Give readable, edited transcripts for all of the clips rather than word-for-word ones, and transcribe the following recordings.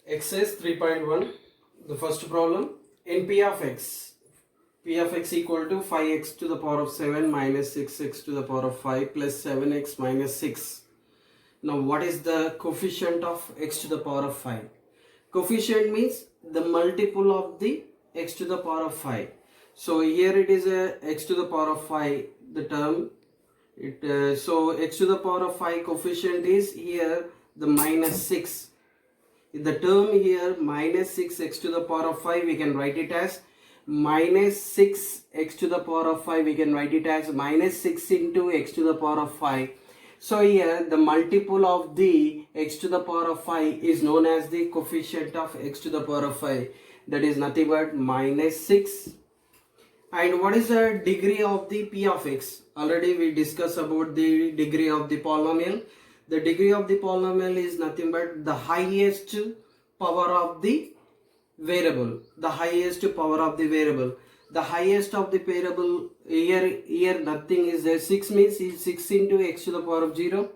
Exercise 3.1. The first problem. In P of x equal to 5x to the power of 7 minus 6x to the power of 5 plus 7x minus 6. Now what is the coefficient of x to the power of 5? Coefficient means the multiple of the x to the power of 5. So here it is a x to the power of 5, the term. So x to the power of 5 coefficient is here the minus 6. The term here minus 6x to the power of 5, we can write it as minus 6x to the power of 5, we can write it as minus 6 into x to the power of 5. So here the multiple of the x to the power of 5 is known as the coefficient of x to the power of 5, that is nothing but minus 6. And what is the degree of the p of x? Already we discussed about the degree of the polynomial. The degree of the polynomial is nothing but the highest power of the variable. The highest power of the variable. The highest of the variable here nothing is there. 6 means 6 into x to the power of 0.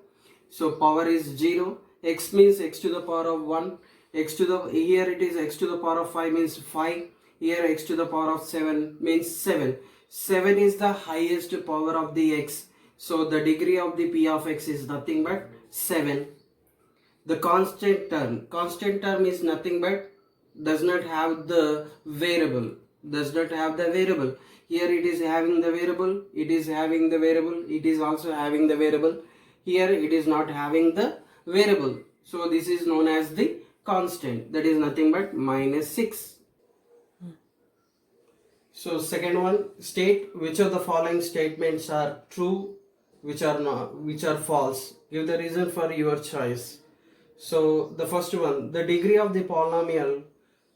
So power is 0. X means x to the power of 1. Here it is x to the power of 5 means 5. Here x to the power of 7 means 7. 7 is the highest power of the x. So the degree of the p of x is nothing but 7. The constant term is nothing but does not have the variable. Here it is having the variable, it is having the variable, it is also having the variable. Here it is not having the variable. So this is known as the constant, that is nothing but minus 6. So second one, state which of the following statements are true, which are false. Give the reason for your choice. So the first one, the degree of the polynomial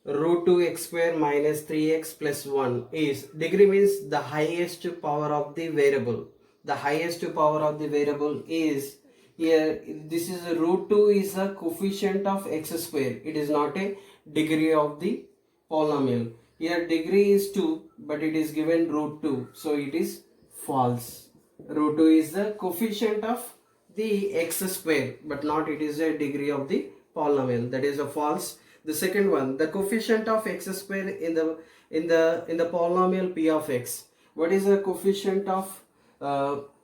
root 2x square minus 3x plus 1 is, degree means the highest power of the variable. The highest power of the variable is here, this is a root 2 is a coefficient of x square. It is not a degree of the polynomial. Here degree is 2 but it is given root 2, so it is false. Root 2 is the coefficient of the x square but not it is a degree of the polynomial, that is a false. The second one, the coefficient of x square in the polynomial p of x. What is the coefficient of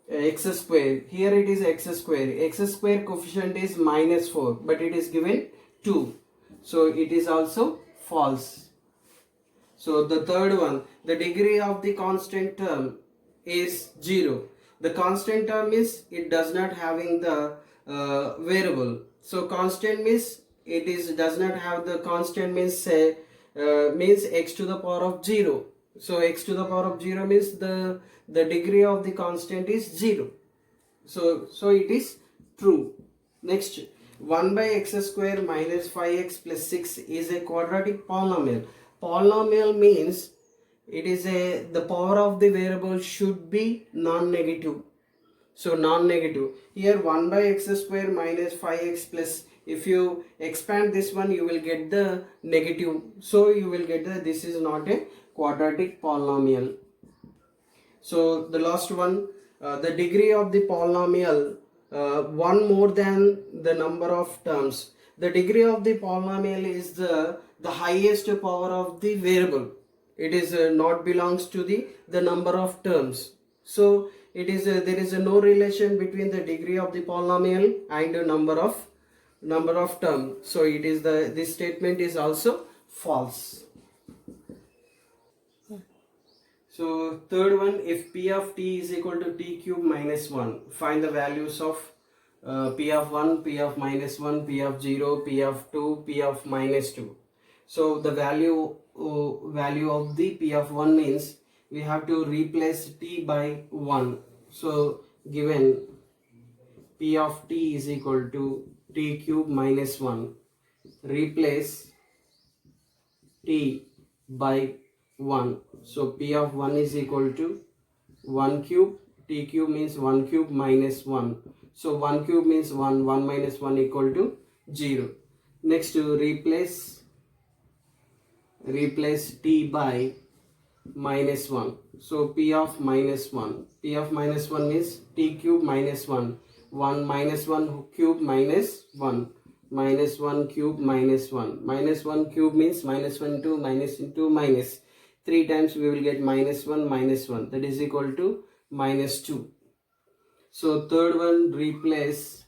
x square? Here it is x square. X square coefficient is minus 4 but it is given 2, so it is also false. So the third one, the degree of the constant term is 0. The constant term is it does not having the variable. So constant means it is does not have the constant means means x to the power of 0. So x to the power of 0 means the degree of the constant is 0. So it is true. Next, 1 by x square minus 5x plus 6 is a quadratic polynomial. Polynomial means it is the power of the variable should be non-negative. So non-negative. Here 1 by x square minus 5x plus, if you expand this one you will get the negative. So you will get this is not a quadratic polynomial. So the last one, the degree of the polynomial one more than the number of terms. The degree of the polynomial is the highest power of the variable. It is not belongs to the number of terms. So it is there is no relation between the degree of the polynomial and the number of terms. So it is this statement is also false. So third one, if p of t is equal to t cube minus 1, find the values of p of 1, p of minus 1, p of 0, p of 2, p of minus 2. So the value of the p of 1 means we have to replace t by 1. So given p of t is equal to t cube minus 1, replace t by 1. So p of 1 is equal to 1 cube, t cube means 1 cube minus 1. So 1 cube means 1, 1 minus 1 equal to 0. Next to replace t by minus 1. So p of minus 1. P of minus 1 means t cube minus 1. 1 minus 1 cube minus 1. minus 1 cube minus 1. Minus 1 cube means minus 1 into minus. 3 times we will get minus 1 minus 1. That is equal to minus 2. So third one, replace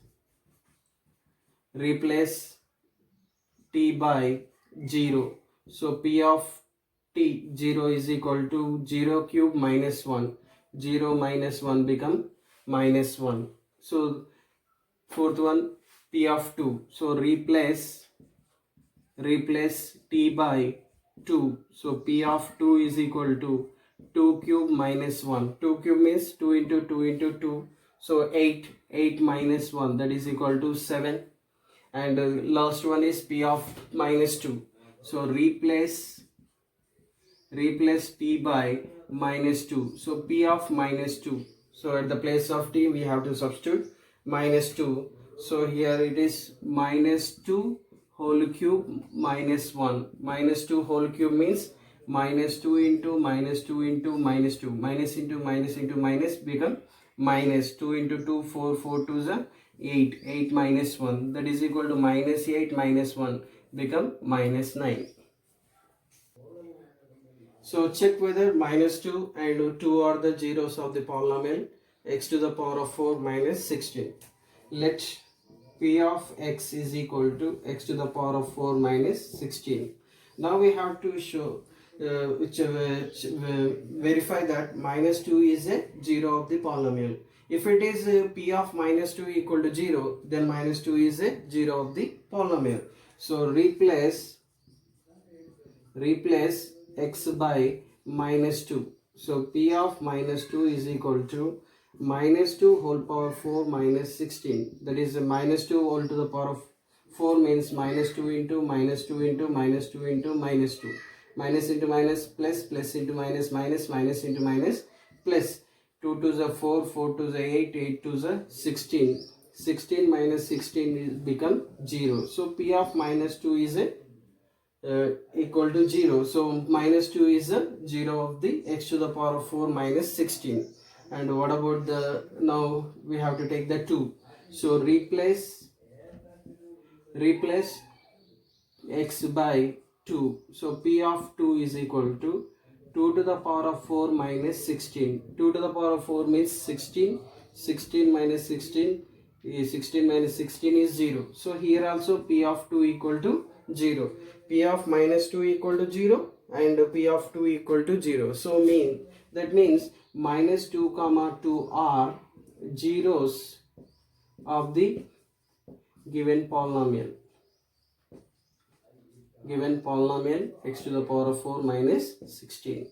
t by 0. So p of t 0 is equal to 0 cube minus 1. 0 minus 1 become minus 1. So fourth one, p of 2. So replace t by 2. So p of 2 is equal to 2 cube minus 1. 2 cube means 2 into 2 into 2. So 8. 8 minus 1, that is equal to 7. And last one is p of minus 2. So replace t by minus 2. So p of minus 2. So at the place of t we have to substitute minus 2. So here it is minus 2 whole cube minus 1. Minus 2 whole cube means minus 2 into minus 2 into minus 2. Minus into minus into minus become minus 2 into 2, 4, 4 to the 8. 8 minus 1, that is equal to minus 8 minus 1 become minus 9. So check whether minus 2 and 2 are the zeros of the polynomial x to the power of 4 minus 16. Let p of x is equal to x to the power of 4 minus 16. Now we have to show verify that minus 2 is a 0 of the polynomial. If it is p of minus 2 equal to 0, then minus 2 is a 0 of the polynomial. So replace x by minus 2. So p of minus 2 is equal to minus 2 whole power 4 minus 16. That is minus 2 whole to the power of 4 means minus 2 into minus 2 into minus 2 into minus 2. Minus into minus plus, plus into minus minus, minus into minus plus. 2 to the 4, 4 to the 8, 8 to the 16. 16 minus 16 is become 0. So p of minus 2 is a equal to 0. So minus 2 is a 0 of the x to the power of 4 minus 16. And what about the, now we have to take the 2. So replace x by 2. So p of 2 is equal to 2 to the power of 4 minus 16. 2 to the power of 4 means 16. 16 minus 16 is 16 minus 16 is 0. So here also p of 2 equal to 0. P of minus 2 equal to 0 and p of 2 equal to 0. So that means minus 2 comma 2 are zeros of the given polynomial x to the power of 4 minus 16.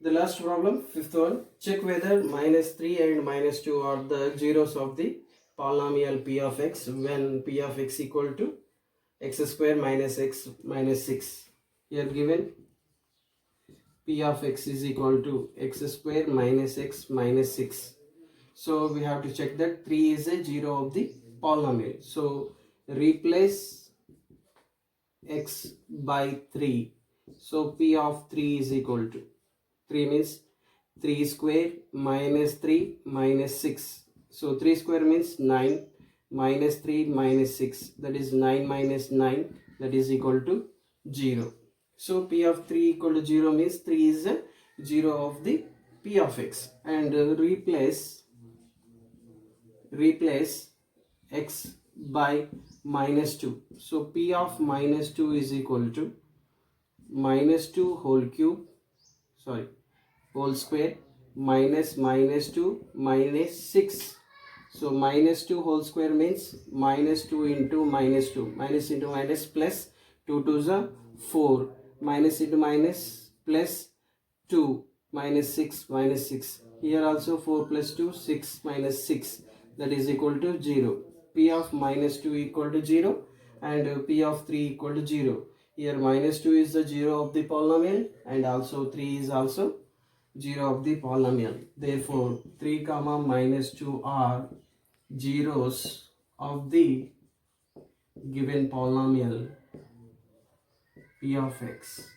The last problem, fifth one, check whether minus 3 and minus 2 are the zeros of the polynomial p of x when p of x equal to x square minus x minus 6. Here given p of x is equal to x square minus x minus 6. So we have to check that 3 is a 0 of the polynomial. So replace x by 3. So p of 3 is equal to 3 means 3 square minus 3 minus 6. So 3 square means 9 minus 3 minus 6, that is 9 minus 9, that is equal to 0. So p of 3 equal to 0 means 3 is a 0 of the p of x. And replace x by minus 2. So p of minus 2 is equal to minus 2 whole square minus minus 2 minus 6. So minus 2 whole square means minus 2 into minus 2. Minus into minus plus 2 to the 4. Minus into minus plus 2 minus 6 minus 6. Here also 4 plus 2, 6 minus 6, that is equal to 0. P of minus 2 equal to 0 and p of 3 equal to 0. Here minus 2 is the 0 of the polynomial and also 3 is also 0 of the polynomial. Therefore 3 comma minus 2 are zeros of the given polynomial p of x.